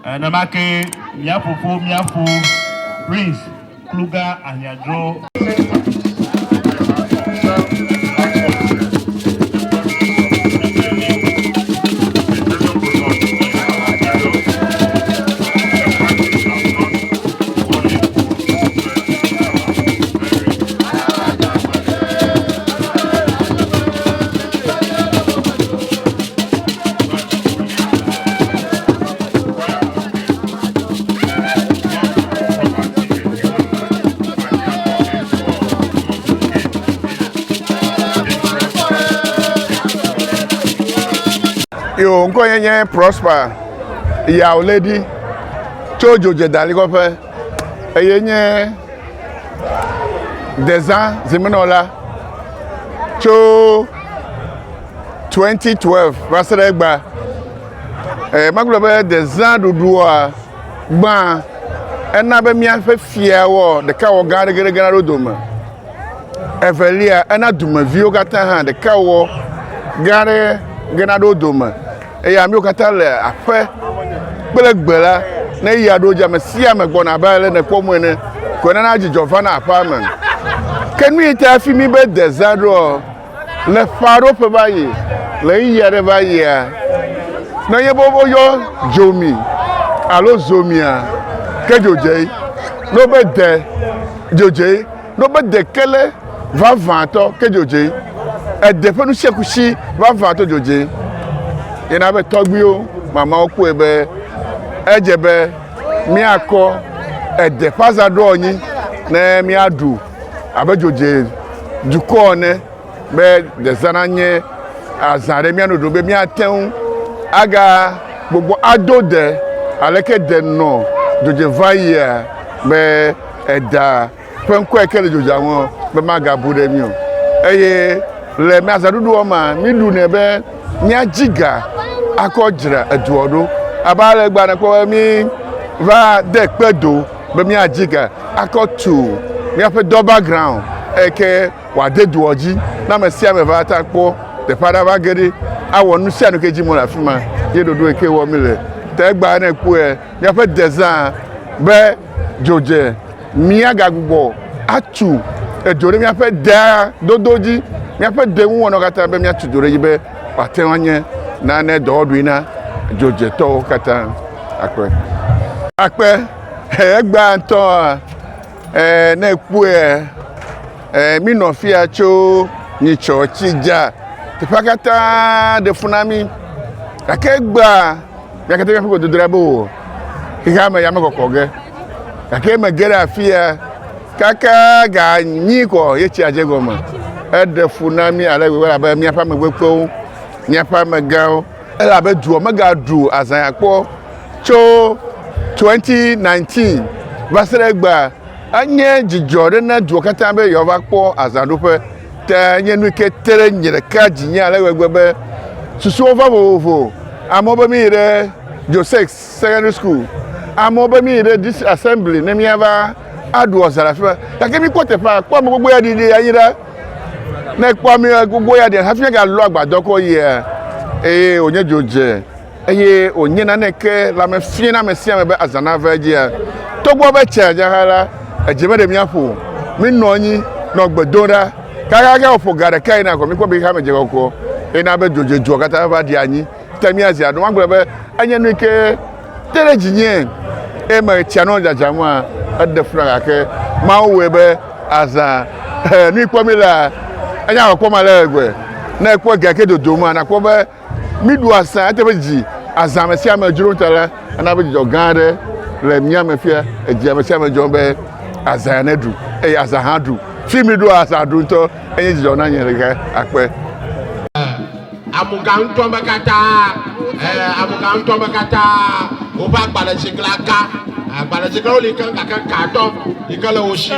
Namake miafu Prince Kluga Anyadro. Yo, nko yenye prosper ya lady Dzodze dalikope yenye Deza zimenola cho 2012 vaseregba maglobe Deza dudua gba ena be mia fe fia wo de ka wo gare gere rodoma Everlove ena duma vio kata ha de ka wo gare gena rodoma eya mi okata le ape gbelegbela na iya doja me sia me gbona ba le ne pomu ene ko na na jijofa na apartment kenu ita fi mi be Deza do le faro pe bayi le iya de bayi na ye bobo yo jomi alo zomia ke Dzodze no be de Dzodze no be de kele va vanto ke Dzodze e de penu sekushi va vanto Dzodze ina be togbio mama oku ebe ejebe mi akọ ede pasado onyi na mi adu abe Dzodze duko ne be Deza na nye azare mi anodo be mi aten aga gbogbo adode aleke de no Dzodze vaia be eda penko ekele Dzodze awon be maga bude mi o eye le mi azadudu o ma mi du ne be mi ajiga akojira eduodo abale gba na ko mi va de pedo be mi ajiga akotu mi ape do background eke wa de duoji na me sia me va ta po de pada va gede awonu sia no keji mo la fima ye dodo eke wo mi le te gba na ku e mi ape Deza be Dzodze mi aga gbogbo atu ejore mi ape da dodoji mi ape de won no kata be mi atu jore yi be patenwanye na ne doduina Dzodze to kata akpe egba nto na eku mi no fia cho ni churchi ja te pakata de funami akegba yakete mi ko dodrebo ka me ya me kokoge ake me gera fia kaka ga nyi ko ye chi ajego ma de funami ale we ba mi apa me wepo mi apa me ga ela be du omega du azan akpo cho 2019 vaseregba anye jijore na du kata be yo va kpo azadupe te nye nu ke tere nyere ka jinya ale wegbebe susu ova vovo amobe mi re Joseph secondary school amobe mi re this assembly ne mi ava adu ozarafa take mi kote pa kwa mo gbogbo ya dide ayira na kwa mi gbogbo ya de hafi ga lo agbado ko ye onye Dzodze eye onye na neke la me fie na me sia me be azana vagia togbo be chaja hala ejebe de miapo mi nonyi no gbedora kaka ga ofo gare kai na ko mi ko bi ha me je ko na be Dzodze ju kata ba di anyi temi azia do magbe be anye no ike tere jinye e ma tia no jaja mu a ade fra ke ma we be aza ni ko mi la anya ko ma la egwe na ko ga ke dodo mu na ko be midu asa atebeji azamesi amajuro tala anabeji ogare le miame fia ejamesi amajo be azanedu azahadu fi midu asadu to enye jijo na nyere ga akpe amuganto bakata oba gbala jiglaka gbala jiglo le kan ka kato ikala oshi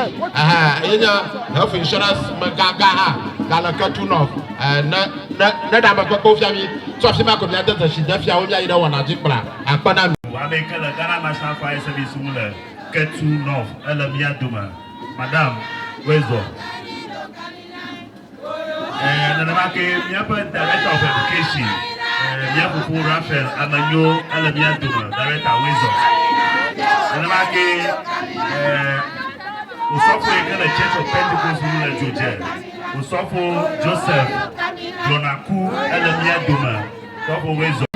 enya health insurance magaga gala katuno na da makoko fiami so fi ma ko bia data shi da fia o bia ida wana jikra akpana wa me kala Ghana National Fire Service mule ketu north ele bia duma madam wezo na make mi apa director of education Miafufu Raphael Amanyo Alamiaduma, Director Wisdom. And I'm again, Usofo in the Church of Pentecost in Dzodze. Usofo Joseph Jonaku Alamiaduma, Usofo Wisdom.